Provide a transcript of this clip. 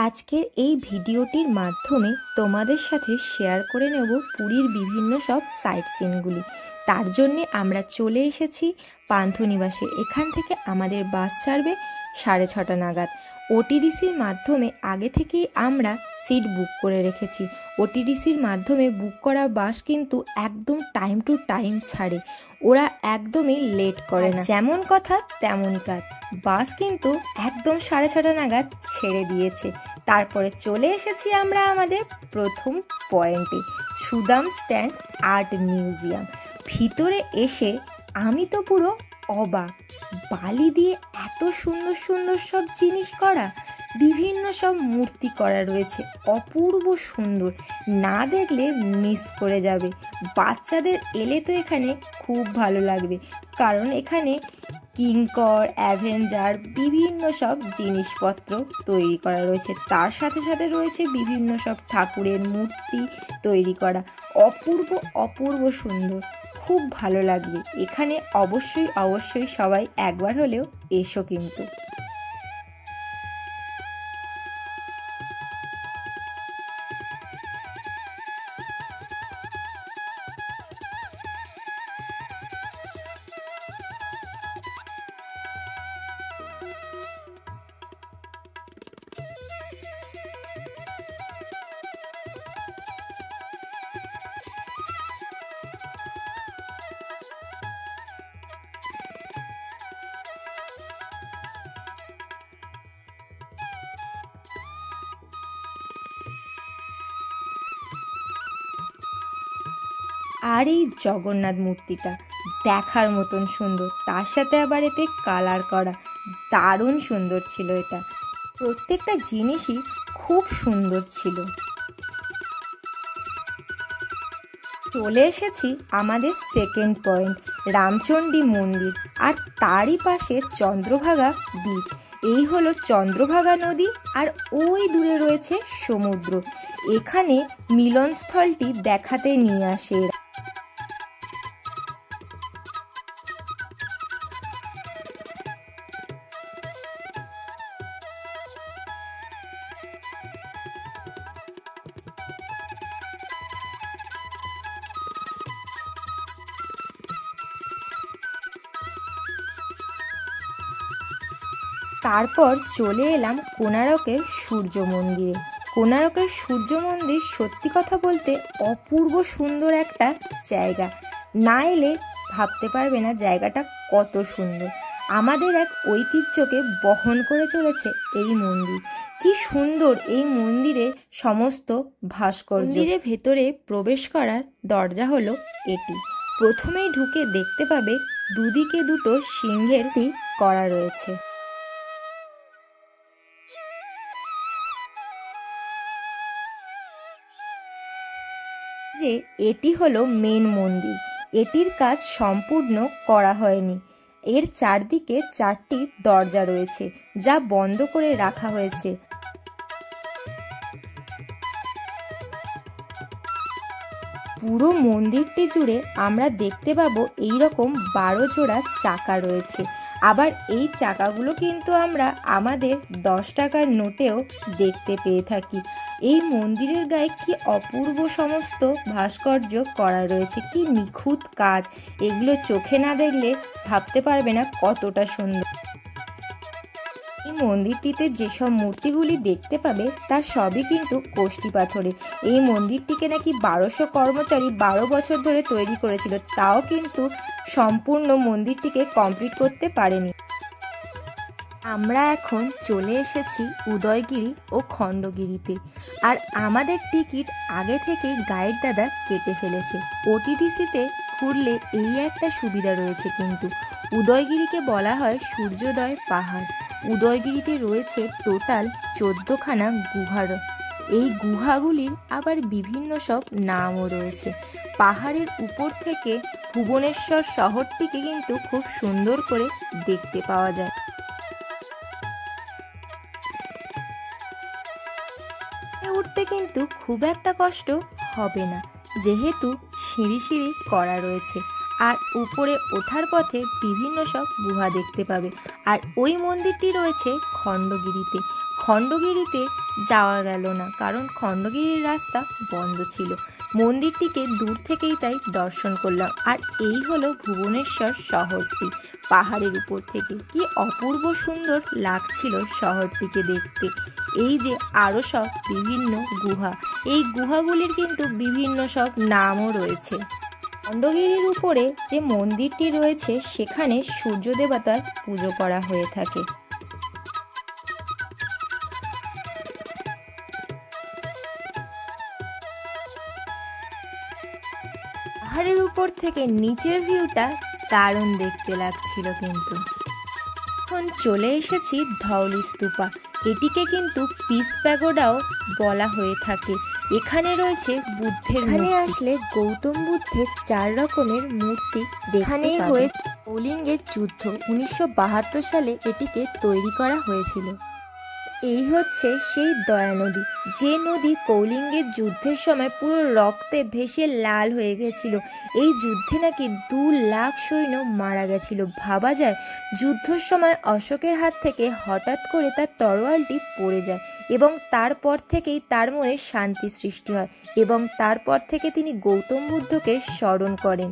আজকের এই ভিডিওটির মাধ্যমে তোমাদের সাথে শেয়ার করে নেব পুরীর বিভিন্ন সব সাইট সিনগুলি। তার জন্যে আমরা চলে এসেছি পান্থনিবাসে। এখান থেকে আমাদের বাস ছাড়বে 6:30 নাগাদ। ওটিডিসির মাধ্যমে আগে থেকেই আমরা সিট বুক করে রেখেছি। ওটিডিসির মাধ্যমে বুক করা বাস কিন্তু একদম টাইম টু টাইম ছাড়ে, ওরা একদমই লেট করে না। যেমন কথা তেমনই কাজ, বাস কিন্তু একদম 6:30 নাগাদ ছেড়ে দিয়েছে। তারপরে চলে এসেছি আমরা আমাদের প্রথম পয়েন্টে, সুদাম স্ট্যান্ড আর্ট মিউজিয়াম। ভিতরে এসে আমি তো পুরো অবাক, বালি দিয়ে এত সুন্দর সুন্দর সব জিনিস করা, বিভিন্ন সব মূর্তি করা রয়েছে, অপূর্ব সুন্দর, না দেখলে মিস করে যাবে। বাচ্চাদের এলে তো এখানে খুব ভালো লাগবে, কারণ এখানে কিংকর, অ্যাভেঞ্জার বিভিন্ন সব জিনিসপত্র তৈরি করা রয়েছে। তার সাথে সাথে রয়েছে বিভিন্ন সব ঠাকুরের মূর্তি তৈরি করা, অপূর্ব অপূর্ব সুন্দর, খুব ভালো লাগবে। এখানে অবশ্যই অবশ্যই সবাই একবার হলেও এসো কিন্তু। আর এই জগন্নাথ মূর্তিটা দেখার মতন সুন্দর, তার সাথে আবার এতে কালার করা, দারুণ সুন্দর ছিল। এটা প্রত্যেকটা জিনিসই খুব সুন্দর ছিল। চলে এসেছি আমাদের সেকেন্ড পয়েন্ট, রামচণ্ডী মন্দির, আর তারই পাশে চন্দ্রভাগা বিচ। এই হলো চন্দ্রভাগা নদী, আর ওই দূরে রয়েছে সমুদ্র। এখানে মিলনস্থলটি দেখাতে নিয়ে আসে। তারপর চলে এলাম কোণারকের সূর্য মন্দিরে। কোণারকের সূর্য মন্দির সত্যি কথা বলতে অপূর্ব সুন্দর একটা জায়গা, না এলে ভাবতে পারবে না জায়গাটা কত সুন্দর। আমাদের এক ঐতিহ্যকে বহন করে চলেছে এই মন্দির। কি সুন্দর এই মন্দিরে সমস্ত ভাস্কর্য। মন্দিরের ভেতরে প্রবেশ করার দরজা হলো এটি। প্রথমেই ঢুকে দেখতে পাবে দুদিকে দুটো সিংহের করা রয়েছে। যে এটি হলো মেন মন্দির, এটির কাজ সম্পূর্ণ করা হয়নি। এর চারদিকে 4টি দরজা রয়েছে, যা বন্ধ করে রাখা হয়েছে। পুরো মন্দিরটি জুড়ে আমরা দেখতে পাবো এইরকম 12 জোড়া চাকা রয়েছে। আবার এই চাকাগুলো কিন্তু আমরা আমাদের 10 টাকার নোটেও দেখতে পেয়ে থাকি। এই মন্দিরের গায়ে কি অপূর্ব সমস্ত ভাস্কর্য করা রয়েছে, কি নিখুঁত কাজ। এগুলো চোখে না দেখলে ভাবতে পারবে না কতটা সুন্দর। এই মন্দিরটিতে যেসব মূর্তিগুলি দেখতে পাবে তার সবই কিন্তু কোষ্ঠী পাথরের। এই মন্দিরটিকে নাকি 1200 কর্মচারী 12 বছর ধরে তৈরি করেছিল, তাও কিন্তু সম্পূর্ণ মন্দিরটিকে কমপ্লিট করতে পারেনি। আমরা এখন চলে এসেছি উদয়গিরি ও খণ্ডগিরিতে, আর আমাদের টিকিট আগে থেকেই গাইড দাদা কেটে ফেলেছে। ওটিটিসিতে ঘুরলে এই একটা সুবিধা রয়েছে কিন্তু, উদয়গিরিকে বলা হয় সূর্যোদয় পাহাড়। উদয়গিরিতে রয়েছে টোটাল 14খানা গুহার। এই গুহাগুলির আবার বিভিন্ন সব নামও রয়েছে। পাহাড়ের উপর থেকে ভুবনেশ্বর শহরটিকে কিন্তু খুব সুন্দর করে দেখতে পাওয়া যায়। উঠতে কিন্তু খুব একটা কষ্ট হবে না, যেহেতু সিঁড়ি সিঁড়ি করা রয়েছে। আর উপরে ওঠার পথে বিভিন্ন সব গুহা দেখতে পাবে। আর ওই মন্দিরটি রয়েছে খণ্ডগিরিতে। খণ্ডগিরিতে যাওয়া গেল না, কারণ খণ্ডগিরির রাস্তা বন্ধ ছিল। মন্দিরটিকে দূর থেকেই তাই দর্শন করলাম। আর এই হলো ভুবনেশ্বর শহরটি। পাহাড়ের উপর থেকে কি অপূর্ব সুন্দর লাগছিল শহরটিকে দেখতে। এই যে আরও সব বিভিন্ন গুহা, এই গুহাগুলির কিন্তু বিভিন্ন সব নামও রয়েছে। খণ্ডগিরির উপরে যে মন্দিরটি রয়েছে সেখানে সূর্য দেবতার পুজো করা হয়ে থাকে। পাহাড়ের উপর থেকে নিচের ভিউটা দারুণ দেখতে লাগছিল। কিন্তু এখন চলে এসেছি ধওলি স্তূপা। এটিকে কিন্তু পিস প্যাগোডাও বলা হয়ে থাকে। এখানে রয়েছে বুদ্ধের, এখানে আসলে গৌতম বুদ্ধের 4 রকমের মূর্তি এখানেই হয়েছে। কৌলিঙ্গের যুদ্ধ 1972 সালে এটিকে তৈরি করা হয়েছিল। এই হচ্ছে সেই দয়া নদী, যে নদী কৌলিঙ্গের যুদ্ধের সময় পুরো রক্তে ভেসে লাল হয়ে গেছিল। এই যুদ্ধে নাকি 2 লাখ সৈন্য মারা গেছিল। ভাবা যায় যুদ্ধের সময় অশোকের হাত থেকে হঠাৎ করে তার তরোয়ালটি পড়ে যায় এবং তারপর থেকেই তার মনে শান্তি সৃষ্টি হয় এবং তারপর থেকে তিনি গৌতম বুদ্ধকে স্মরণ করেন।